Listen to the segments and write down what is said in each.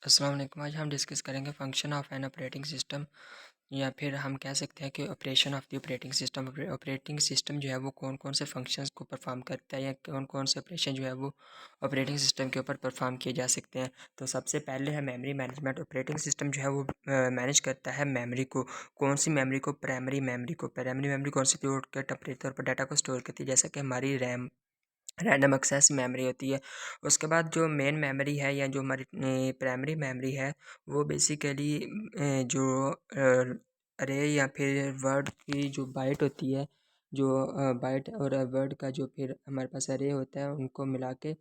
अस्सलाम वालेकुम। आज हम डिस्कस करेंगे function of N operating system या फिर हम कह सकते हैं कि operation of the operating system. Operating system जो है वो कौन कौन से फंक्शंस को परफॉर्म करता है या कौन कौन से ऑपरेशन जो है वो ऑपरेटिंग सिस्टम के ऊपर परफॉर्म किए जा सकते हैं। तो सबसे पहले है मेमोरी मैनेजमेंट। ऑपरेटिंग सिस्टम जो है वो मैनेज करता है मेमोरी को। कौन सी मेमोरी को? प्राइमरी मेमोरी को। प्राइमरी मेमोरी कौन सी? के टेम्परेरी तौर पर डाटा को स्टोर करती है, जैसा कि हमारी रैम, रैंडम एक्सेस मेमोरी होती है। उसके बाद जो मेन मेमोरी है या जो हमारी प्राइमरी मेमोरी है वो बेसिकली जो अरे या फिर वर्ड की जो बाइट होती है, जो बाइट और वर्ड का जो फिर हमारे पास अरे होता है उनको मिला के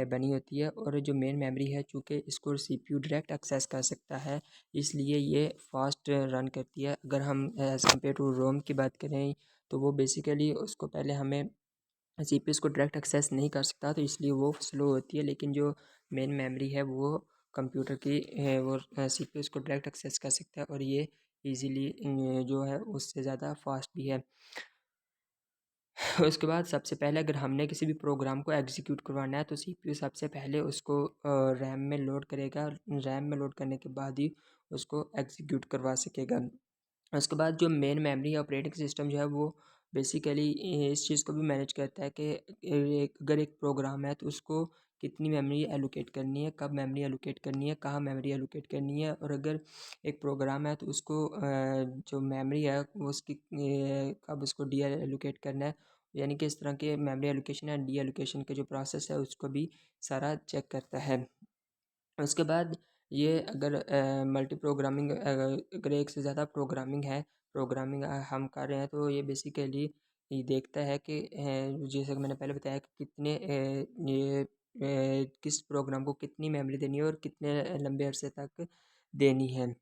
बनी होती है। और जो मेन मेमोरी है चूँकि इसको सीपीयू डायरेक्ट एक्सेस कर सकता है, इसलिए ये फास्ट रन करती है। अगर हम एज़ कम्पेयर टू रोम की बात करें तो वो बेसिकली उसको पहले हमें सीपीयू इसको डायरेक्ट एक्सेस नहीं कर सकता, तो इसलिए वो स्लो होती है। लेकिन जो मेन मेमोरी है वो कंप्यूटर की वो सीपीयू इसको डायरेक्ट एक्सेस कर सकता है और ये इजीली जो है उससे ज़्यादा फास्ट भी है। उसके बाद सबसे पहले अगर हमने किसी भी प्रोग्राम को एग्जीक्यूट करवाना है तो सीपीयू सबसे पहले उसको रैम में लोड करेगा। रैम में लोड करने के बाद ही उसको एग्जीक्यूट करवा सकेगा। उसके बाद जो मेन मेमोरी ऑपरेटिंग सिस्टम जो है वो बेसिकली इस चीज़ को भी मैनेज करता है कि अगर एक प्रोग्राम है तो उसको कितनी मेमोरी एलोकेट करनी है, कब मेमोरी एलोकेट करनी है, कहाँ मेमोरी एलोकेट करनी है। और अगर एक प्रोग्राम है तो उसको जो मेमोरी है वो उसकी कब उसको डी एलोकेट करना है। यानी कि इस तरह के मेमोरी एलोकेशन या डी एलोकेशन के जो प्रोसेस है उसको भी सारा चेक करता है। उसके बाद ये अगर मल्टी प्रोग्रामिंग अगर एक से ज़्यादा प्रोग्रामिंग हम कर रहे हैं तो ये बेसिकली ये देखता है कि जैसे कि मैंने पहले बताया कि कितने किस प्रोग्राम को कितनी मेमोरी देनी है और कितने लंबे अरसे तक देनी है।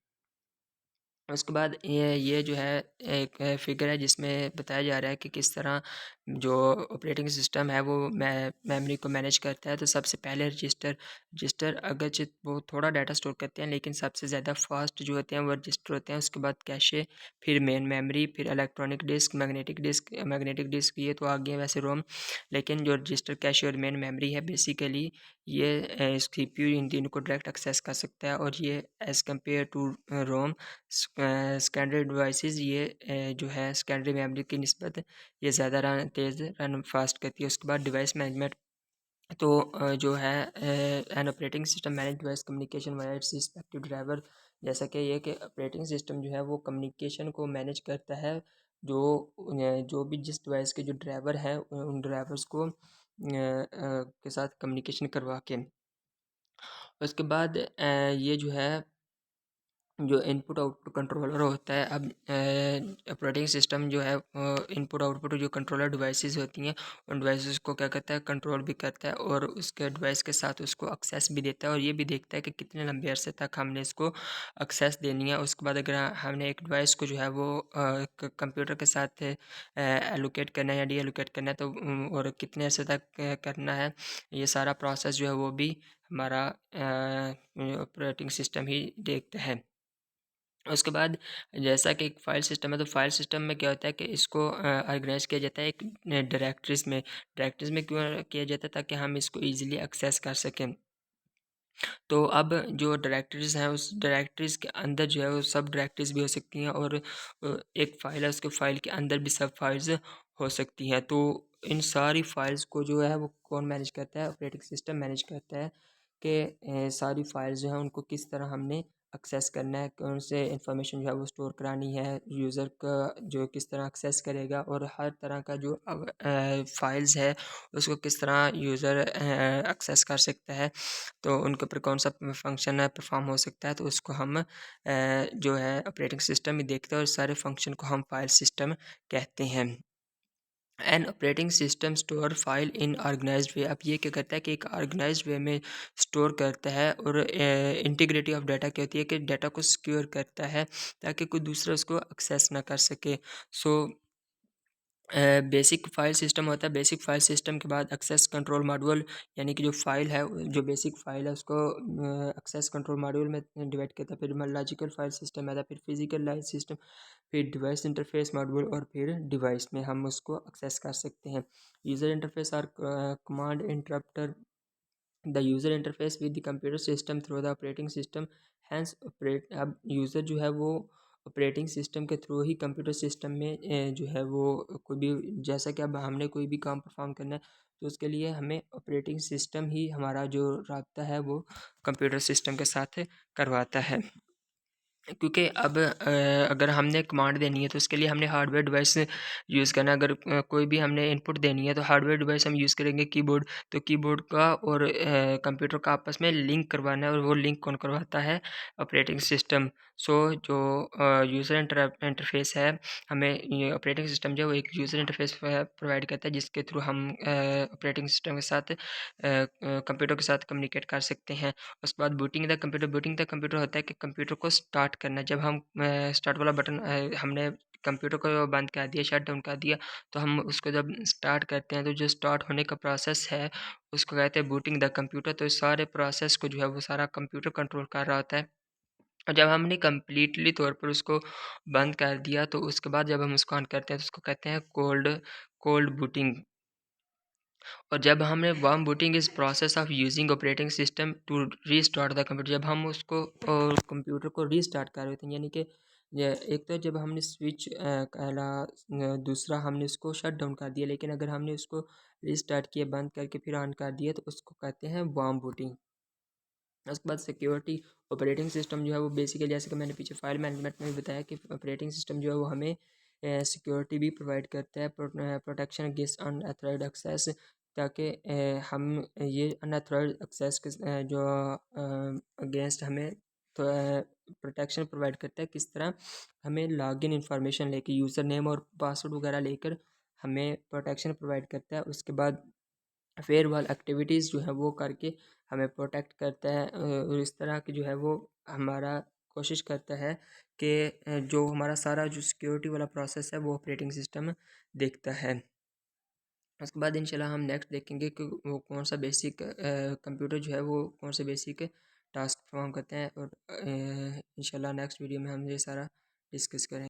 उसके बाद ये जो है एक फिगर है जिसमें बताया जा रहा है कि किस तरह जो ऑपरेटिंग सिस्टम है वो मेमोरी को मैनेज करता है। तो सबसे पहले रजिस्टर अगरचे वो थोड़ा डाटा स्टोर करते हैं लेकिन सबसे ज़्यादा फास्ट जो होते हैं वो रजिस्टर होते हैं। उसके बाद कैशे, फिर मेन मेमोरी, फिर इलेक्ट्रॉनिक डिस्क, मैग्नेटिक डिस्क ये तो आ गए वैसे रोम। लेकिन जो रजिस्टर, कैशे और मेन मेमोरी है बेसिकली ये सीपीयू इन तीनों को डायरेक्ट एक्सेस कर सकता है। और ये as compare to ROM secondary devices ये जो है सेकेंडरी मेमोरी की निस्बत ये ज़्यादा तेज़ रन फास्ट करती है। उसके बाद डिवाइस मैनेजमेंट तो जो है N operating system manage device communication via it's respective driver. जैसा कि ये कि ऑपरेटिंग सिस्टम जो है वो कम्युनिकेशन को मैनेज करता है, जो भी जिस डिवाइस के जो ड्राइवर हैं उन ड्राइवर्स को के साथ कम्युनिकेशन करवा के। उसके बाद ये जो है जो इनपुट आउटपुट कंट्रोलर होता है। अब ऑपरेटिंग सिस्टम जो है इनपुट आउटपुट जो कंट्रोलर डिवाइसेस होती हैं उन डिवाइसेस को क्या करता है, कंट्रोल भी करता है और उसके डिवाइस के साथ उसको एक्सेस भी देता है और ये भी देखता है कि कितने लंबे अरसे तक हमने इसको एक्सेस देनी है। उसके बाद अगर हमने एक डिवाइस को जो है वो कंप्यूटर के साथ एलोकेट करना है या डी एलोकेट करना है तो और कितने अरसे तक करना है, ये सारा प्रोसेस जो है वो भी हमारा ऑपरेटिंग सिस्टम ही देखता है। उसके बाद जैसा कि एक फ़ाइल सिस्टम है तो फ़ाइल सिस्टम में क्या होता है कि इसको ऑर्गेनाइज किया जाता है एक डायरेक्टरीज़ में क्यों किया जाता है, ताकि हम इसको ईज़िली एक्सेस कर सकें। तो अब जो डायरेक्टरीज़ हैं उस डायरेक्टरीज़ के अंदर जो है वो सब डायरेक्टरीज़ भी हो सकती हैं और एक फ़ाइल है उसके फ़ाइल के अंदर भी सब फाइल्स हो सकती हैं। तो इन सारी फाइल्स को जो है वो कौन मैनेज करता है? ऑपरेटिंग सिस्टम मैनेज करता है कि सारी फाइल्स जो हैं उनको किस तरह हमने एक्सेस करना है, कौन से इंफॉर्मेशन जो है वो स्टोर करानी है, यूज़र का जो किस तरह एक्सेस करेगा और हर तरह का जो अब फाइल्स है उसको किस तरह यूज़र एक्सेस कर सकता है। तो उनके ऊपर कौन सा फंक्शन है परफॉर्म हो सकता है, तो उसको हम जो है ऑपरेटिंग सिस्टम ही देखते हैं और सारे फंक्शन को हम फाइल सिस्टम कहते हैं। An operating system store file in organised way. अब ये क्या करता है कि एक ऑर्गेनाइज्ड वे में स्टोर करता है और इंटीग्रिटी ऑफ डाटा क्या होती है कि डाटा को सिक्योर करता है ताकि कोई दूसरा उसको एक्सेस ना कर सके। सो बेसिक फ़ाइल सिस्टम होता है। बेसिक फ़ाइल सिस्टम के बाद एक्सेस कंट्रोल मॉड्यूल, यानी कि जो फ़ाइल है जो बेसिक फ़ाइल है उसको एक्सेस कंट्रोल मॉड्यूल में डिवाइड करता है। फिर लॉजिकल फ़ाइल सिस्टम आता है, फिर फिजिकल लाइन सिस्टम, फिर डिवाइस इंटरफेस मॉड्यूल और फिर डिवाइस में हम उसको एक्सेस कर सकते हैं। यूज़र इंटरफेस और command interpreter the user interface with the computer system through the operating system hence operate. अब यूज़र जो है वो ऑपरेटिंग सिस्टम के थ्रू ही कंप्यूटर सिस्टम में जो है वो कोई भी, जैसा कि अब हमने कोई भी काम परफॉर्म करना है तो उसके लिए हमें ऑपरेटिंग सिस्टम ही हमारा जो राब्ता है वो कंप्यूटर सिस्टम के साथ करवाता है। क्योंकि अब अगर हमने कमांड देनी है तो उसके लिए हमने हार्डवेयर डिवाइस यूज़ करना है। अगर कोई भी हमने इनपुट देनी है तो हार्डवेयर डिवाइस हम यूज़ करेंगे कीबोर्ड। तो कीबोर्ड का और कंप्यूटर का आपस में लिंक करवाना है, और वो लिंक कौन करवाता है? Operating system. सो जो यूज़र इंटरफेस है, हमें ये ऑपरेटिंग सिस्टम जो है वो एक यूज़र इंटरफेस प्रोवाइड करता है जिसके थ्रू हम ऑपरेटिंग सिस्टम के साथ कंप्यूटर के साथ कम्युनिकेट कर सकते हैं। उसके बाद बूटिंग द कंप्यूटर होता है कि कंप्यूटर को स्टार्ट करना। जब हम स्टार्ट वाला बटन हमने कंप्यूटर को बंद कर दिया, शट डाउन कर दिया, तो हम उसको जब स्टार्ट करते हैं तो जो स्टार्ट होने का प्रोसेस है उसको कहते हैं बूटिंग द कंप्यूटर। तो इस सारे प्रोसेस को जो है वो सारा कंप्यूटर कंट्रोल कर रहा होता है। और जब हमने कंप्लीटली तौर पर उसको बंद कर दिया तो उसके बाद जब हम उसको ऑन करते हैं तो उसको कहते हैं कोल्ड कोल्ड बूटिंग। और जब हमने warm booting is process of using operating system to restart the computer. जब हम उसको कंप्यूटर को रीस्टार्ट कर रहे थे, यानी कि एक तो जब हमने स्विच कहला, दूसरा हमने उसको शट डाउन कर दिया, लेकिन अगर हमने उसको रीस्टार्ट किया, बंद करके फिर ऑन कर दिया तो उसको कहते हैं वार्म बूटिंग। उसके बाद सिक्योरिटी। ऑपरेटिंग सिस्टम जो है वो बेसिकली, जैसे कि मैंने पीछे फाइल मैनेजमेंट में भी बताया कि ऑपरेटिंग सिस्टम जो है वो हमें सिक्योरिटी भी प्रोवाइड करता है, प्रोटेक्शन अगेंस्ट अनऑथराइज्ड एक्सेस, ताकि हम ये अनऑथराइज्ड एक्सेस के जो अगेंस्ट हमें तो प्रोटेक्शन प्रोवाइड करता है। किस तरह? हमें लॉगिन इंफॉर्मेशन लेके, यूज़र नेम और पासवर्ड वगैरह लेकर हमें प्रोटेक्शन प्रोवाइड करता है। उसके बाद फेयरवॉल एक्टिविटीज़ जो है वो करके हमें प्रोटेक्ट करता है, और इस तरह की जो है वो हमारा कोशिश करता है कि जो हमारा सारा जो सिक्योरिटी वाला प्रोसेस है वो ऑपरेटिंग सिस्टम देखता है। उसके बाद इंशाल्लाह हम नेक्स्ट देखेंगे कि वो कौन सा बेसिक कंप्यूटर जो है वो कौन से बेसिक टास्क परफॉर्म करते हैं, और इंशाल्लाह नेक्स्ट वीडियो में हम ये सारा डिस्कस करेंगे।